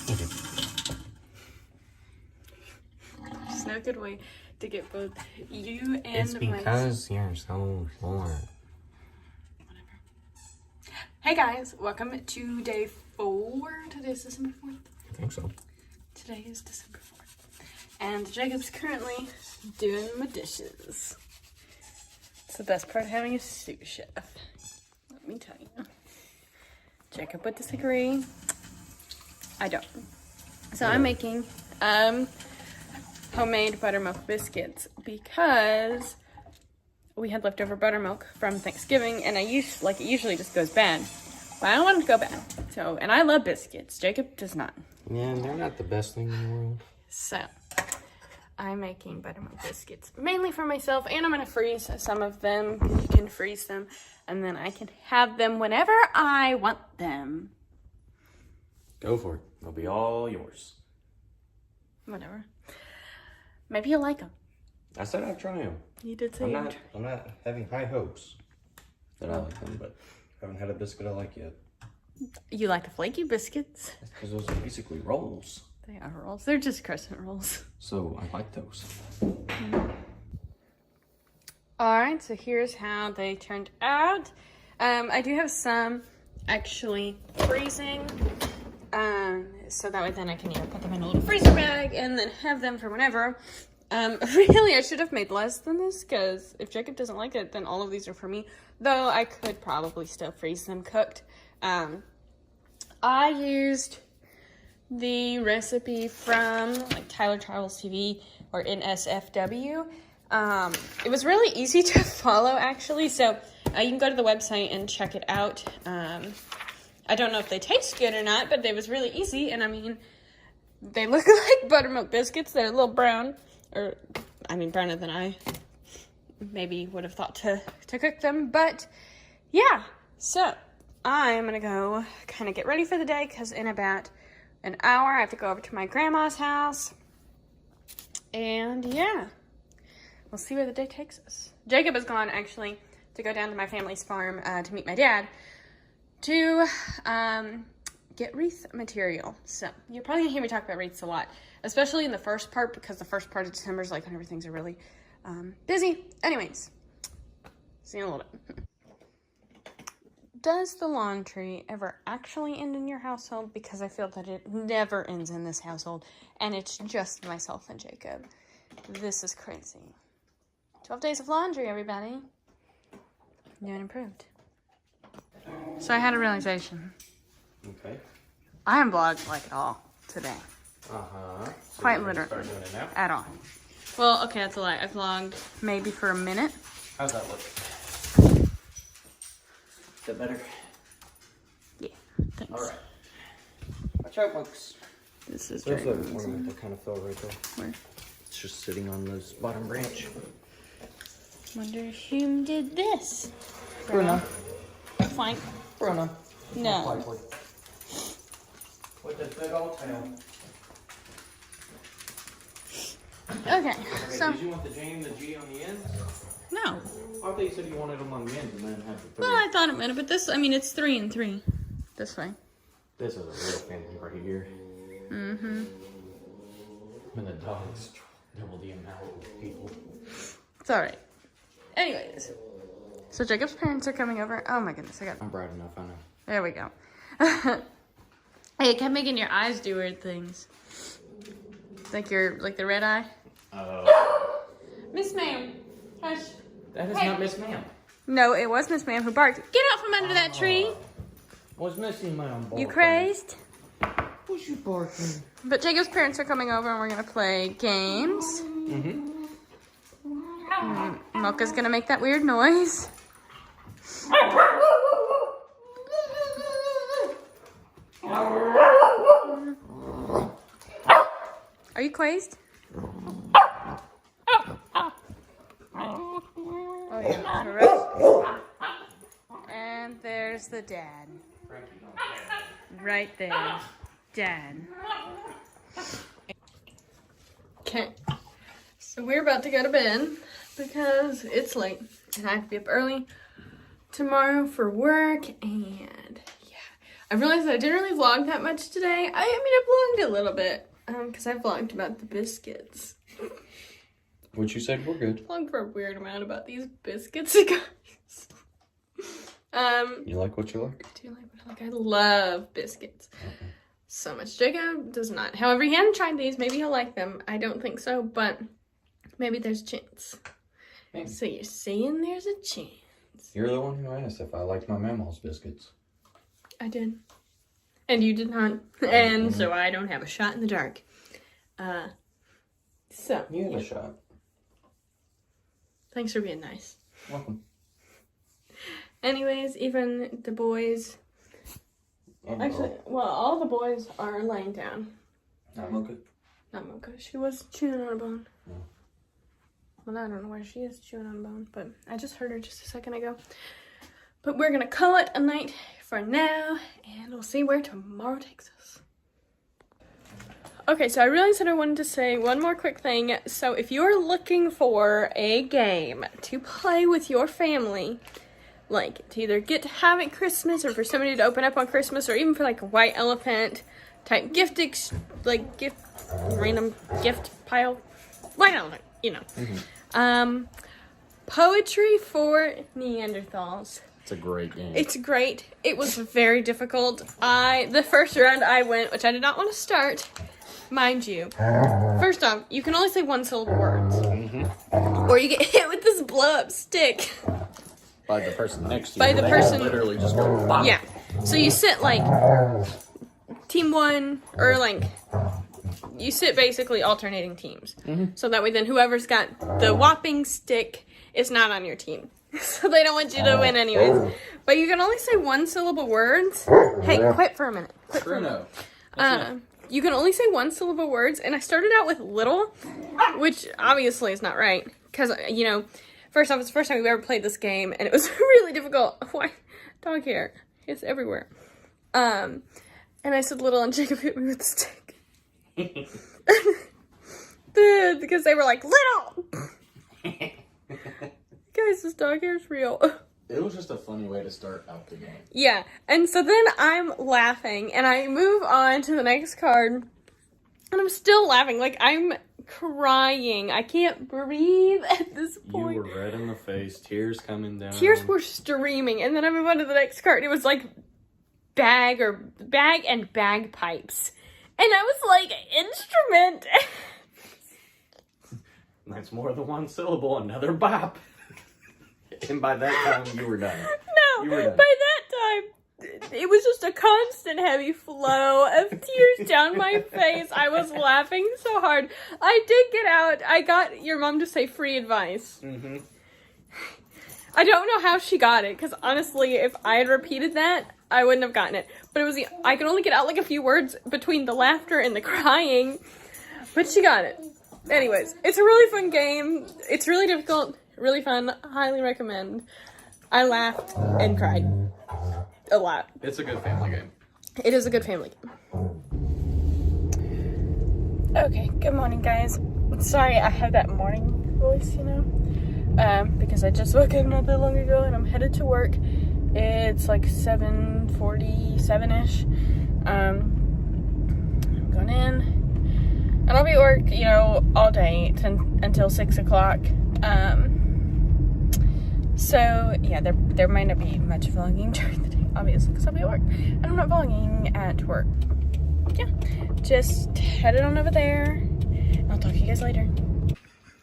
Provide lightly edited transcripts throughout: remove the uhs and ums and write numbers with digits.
There's no good way to get both you and it's because you're so short. Hey guys, welcome to day 4. Today's December 4th. I think so. Today is December 4th. And Jacob's currently doing my dishes. It's the best part of having a sous chef. Let me tell you. Jacob would disagree. I don't. So I'm making homemade buttermilk biscuits because we had leftover buttermilk from Thanksgiving, and it usually just goes bad. But I don't want it to go bad. So, and I love biscuits. Jacob does not. Yeah, they're not the best thing in the world. So, I'm making buttermilk biscuits mainly for myself, and I'm gonna freeze some of them. You can freeze them, and then I can have them whenever I want them. Go for it. They'll be all yours. Whatever. Maybe you'll like them. I said I'd try them. You did say I'm not having high hopes that I like them, but I haven't had a biscuit I like yet. You like the flaky biscuits. That's because those are basically rolls. They are rolls. They're just crescent rolls. So I like those. Alright, so here's how they turned out. I do have some actually freezing. So that way then I can put them in a little freezer bag and then have them for whenever. Really, I should have made less than this, because if Jacob doesn't like it, then all of these are for me. Though I could probably still freeze them cooked. I used the recipe from like Tyler Travels TV or NSFW. It was really easy to follow, actually. So you can go to the website and check it out. I don't know if they taste good or not, but it was really easy. And I mean, they look like buttermilk biscuits. They're a little brown. Or, I mean, browner than I maybe would have thought to cook them. But, yeah. So, I'm going to go kind of get ready for the day, because in about an hour, I have to go over to my grandma's house. And, yeah. We'll see where the day takes us. Jacob has gone, actually, to go down to my family's farm to meet my dad to get wreath material. So, you're probably going to hear me talk about wreaths a lot. Especially in the first part, because the first part of December is like when everything's really busy. Anyways, see you in a little bit. Does the laundry ever actually end in your household? Because I feel that it never ends in this household, and it's just myself and Jacob. This is crazy. 12 days of laundry, everybody. New and improved. So I had a realization. Okay. I haven't vlogged like at all today. Uh-huh. So Quite literally. Start doing it now? At all. Well, okay, that's a lie. I vlogged maybe for a minute. How's that look? Is that better? Yeah, thanks. All right. Watch out, folks. This is There's very an ornament that kind of fell right there. Where? It's just sitting on this bottom branch. Wonder who did this. Bruno. Fine. Bruno. No. With this big old tail. Okay, so. Did you want the J and the G on the ends? No. I thought you said you wanted them on the ends and then have the 3. Well, I thought it meant it, but this, I mean, it's 3 and 3. This way. This is a real family right here. Mm-hmm. And the dogs double the amount of people. It's alright. Anyways. So Jacob's parents are coming over. Oh my goodness, I'm bright enough, I know. There we go. Hey, it kept making your eyes do weird things. Like the red eye. Miss Ma'am. Hush. That is not Miss Ma'am. No, it was Miss Ma'am who barked. Get out from under that tree. Was Missy Ma'am barking? You crazed? Was you barking? But Jacob's parents are coming over and we're going to play games. Mm-hmm. Mocha's going to make that weird noise. Are you crazed? Oh, yeah, correct. And there's the dad. Right there. Dad. Okay. So we're about to go to bed because it's late and I have to be up early tomorrow for work, and yeah, I realized I didn't really vlog that much today. I mean, I vlogged a little bit, because I vlogged about the biscuits. Which you said were good. I vlogged for a weird amount about these biscuits, guys. You like what you like? I do like what I like. I love biscuits. So much. Jacob does not. However, he hadn't tried these. Maybe he'll like them. I don't think so, but maybe there's a chance. Maybe. So you're saying there's a chance. You're the one who asked if I liked my Mammal's biscuits. I did. And you did not. And so I don't have a shot in the dark. So. You have a shot. Thanks for being nice. Welcome. Anyways, even the boys. Actually, well, all the boys are laying down. Not Mocha. Not Mocha. She was chewing on a bone. No. Well, I don't know where she is chewing on a bone, but I just heard her just a second ago. But we're gonna call it a night for now, and we'll see where tomorrow takes us. Okay, so I realized that I wanted to say one more quick thing. So if you're looking for a game to play with your family, like to either get to have at Christmas or for somebody to open up on Christmas or even for like a white elephant type random gift pile, white elephant, you know. Poetry for Neanderthals. It's a great game. It's great. It was very difficult. The first round I went, which I did not want to start, mind you. First off, you can only say one syllable words. Or you get hit with this blow up stick. By the person next to you. By the person. Literally just go bop. Yeah. So you sit like team one, or like you sit basically alternating teams. So that way then whoever's got the whopping stick is not on your team. So they don't want you to win anyways. But you can only say one syllable words. Hey, quit for a minute. Quit for a minute. You can only say one syllable words, and I started out with little, which obviously is not right. Because, you know, first off, it's the first time we've ever played this game, and it was really difficult. Why? Dog hair. It's everywhere. And I said little, and Jacob hit me with the stick. Because they were like, little! Guys, this dog hair is real. It was just a funny way to start out the game. Yeah, and so then I'm laughing, and I move on to the next card, and I'm still laughing. Like, I'm crying. I can't breathe at this point. You were red in the face, tears coming down. Tears were streaming, and then I move on to the next card. It was like bag and bagpipes. And I was like, instrument. That's more than one syllable, another bop. And by that time, you were done. No, you were done. By that time, it was just a constant heavy flow of tears down my face. I was laughing so hard. I did get out. I got your mom to say free advice. I don't know how she got it, because honestly, if I had repeated that, I wouldn't have gotten it. But it was I could only get out like a few words between the laughter and the crying, but she got it. Anyways, it's a really fun game. It's really difficult, really fun. Highly recommend. I laughed and cried a lot. It's a good family game. It is a good family game. Okay, good morning, guys. Sorry I have that morning voice, you know, because I just woke up not that long ago and I'm headed to work. It's like 7:47-ish. I'm going in. And I'll be at work, you know, all day until 6 o'clock. So, yeah, there might not be much vlogging during the day, obviously, because I'll be at work. And I'm not vlogging at work. Yeah, just headed on over there. I'll talk to you guys later.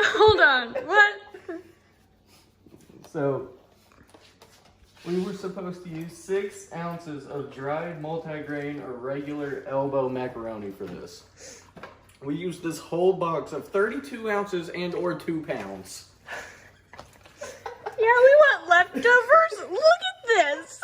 Hold on, what? So, we were supposed to use 6 ounces of dried multigrain or regular elbow macaroni for this. We used this whole box of 32 ounces and or 2 pounds. Yeah, we want leftovers. Look at this.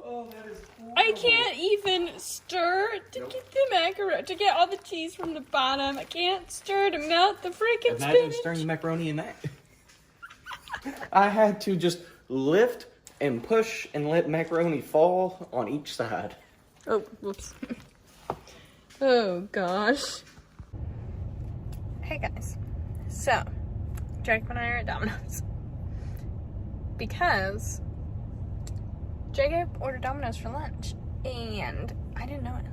Oh, that is horrible. I can't even stir to get the macaroni, to get all the cheese from the bottom. I can't stir to melt the freaking Imagine spinach. stirring the macaroni in that. I had to just lift and push and let macaroni fall on each side. Oh, whoops. Oh, gosh. Hey, guys. So, Jacob and I are at Domino's. Because Jacob ordered Domino's for lunch, and I didn't know it.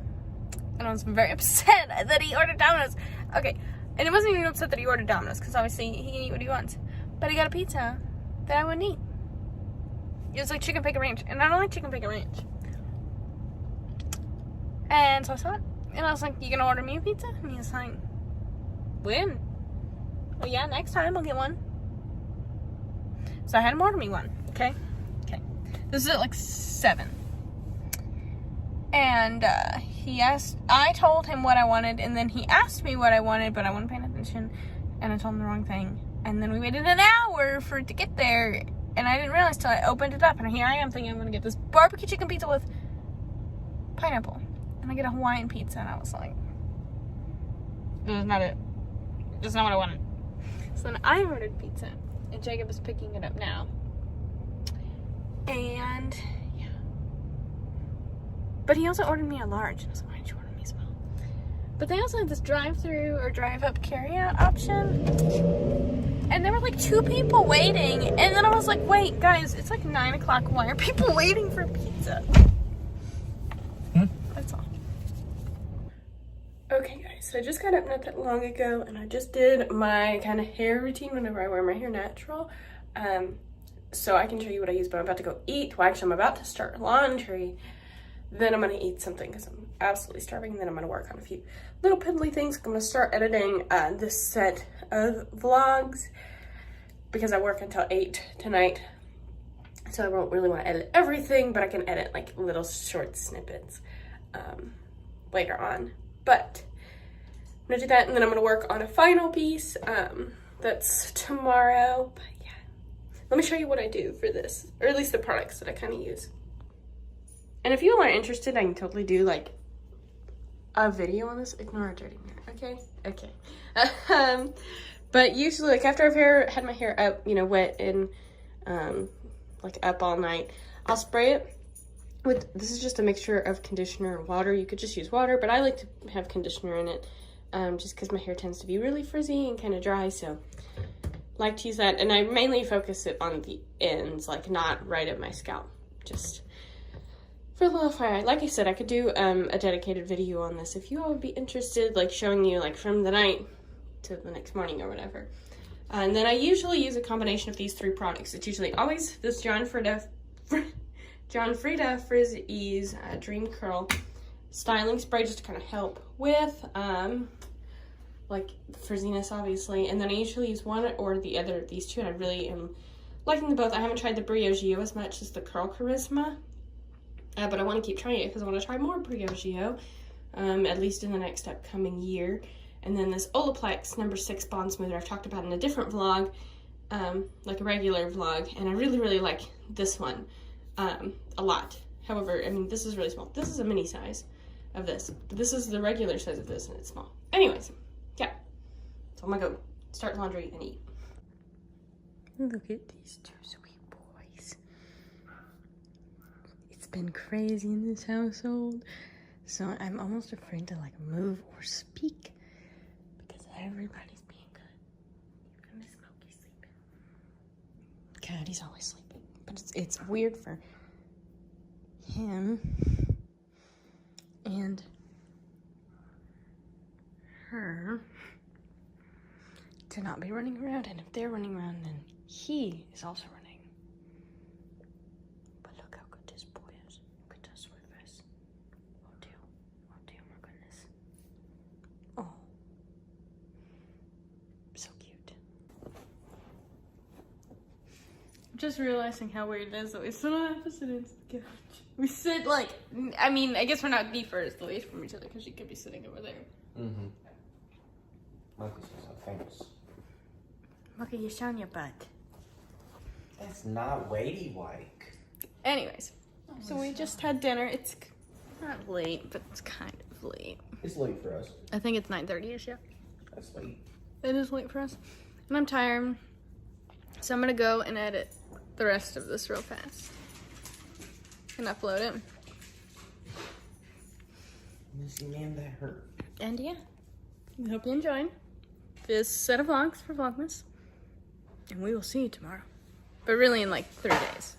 And I was very upset that he ordered Domino's. Okay, and it wasn't even upset that he ordered Domino's, because obviously he can eat what he wants. But he got a pizza that I wouldn't eat. It was like chicken bacon ranch, and I don't like chicken bacon ranch. And so I saw it, and I was like, "You gonna order me a pizza?" And he was like, "When?" Well, yeah, next time I'll get one. So I had him order me one. Okay. This is at like 7. And I told him what I wanted, and then he asked me what I wanted, but I wasn't paying attention, and I told him the wrong thing. And then we waited an hour for it to get there, and I didn't realize till I opened it up, and here I am thinking I'm gonna get this barbecue chicken pizza with pineapple. And I get a Hawaiian pizza, and I was like, this is not it. This is not what I wanted. So then I ordered pizza, and Jacob is picking it up now. And yeah, but he also ordered me a large, and I was like, why did you order me a small? But they also had this drive-through or drive-up carry-out option, and there were like 2 people waiting, and then I was like, wait guys, it's like 9 o'clock, why are people waiting for pizza? That's all. Okay guys, so I just got up not that long ago, and I just did my kind of hair routine whenever I wear my hair natural. So I can show you what I use, but I'm about to go eat. Well, actually, I'm about to start laundry. Then I'm going to eat something because I'm absolutely starving. And then I'm going to work on a few little piddly things. I'm going to start editing this set of vlogs because I work until 8 tonight. So I won't really want to edit everything, but I can edit like little short snippets later on. But I'm going to do that, and then I'm going to work on a final piece that's tomorrow. But yeah. Let me show you what I do for this, or at least the products that I kind of use. And if you all are interested, I can totally do like a video on this. Ignore a dirty mirror, okay? Okay. But usually, like after I've had my hair up, you know, wet and like up all night, I'll spray it with, this is just a mixture of conditioner and water. You could just use water, but I like to have conditioner in it just because my hair tends to be really frizzy and kind of dry, so like to use that. And I mainly focus it on the ends, like not right at my scalp, just for a little fire. Like I said, I could do a dedicated video on this if you all would be interested, like showing you like from the night to the next morning or whatever. And then I usually use a combination of these 3 products. It's usually always this John Frieda Frizz Ease Dream Curl styling spray, just to kind of help with like frizziness, obviously. And then I usually use one or the other of these 2, and I really am liking them both. I haven't tried the Briogeo as much as the Curl Charisma, but I want to keep trying it because I want to try more Briogeo, at least in the next upcoming year. And then this Olaplex No. 6 Bond Smoother I've talked about in a different vlog, like a regular vlog, and I really like this one a lot. However, I mean, this is really small. This is a mini size of this, but this is the regular size of this, and it's small. Anyways, yeah, so I'm gonna go start laundry and eat. Look at these 2 sweet boys. It's been crazy in this household, so I'm almost afraid to like move or speak because everybody's being good. Even Miss Smokey's sleeping. Cody's always sleeping, but it's weird for him and her to not be running around, and if they're running around, then he is also running. But look how good this boy is. Look at that sweet face. Oh dear, my goodness. Oh, so cute. I'm just realizing how weird it is that we still don't have to sit in the couch. We sit like, I mean, I guess we're not the furthest away from each other because she could be sitting over there. Mm-hmm. Marcus is so famous. Look at you showing your butt. That's not weighty like. Anyways, so we just had dinner. It's not late, but it's kind of late. It's late for us. I think it's 9:30ish, yeah. That's late. It is late for us. And I'm tired. So I'm gonna go and edit the rest of this real fast. And upload it. Missy man, that hurt. And yeah, I hope you enjoyed this set of vlogs for Vlogmas. And we will see you tomorrow. But really in like 3 days.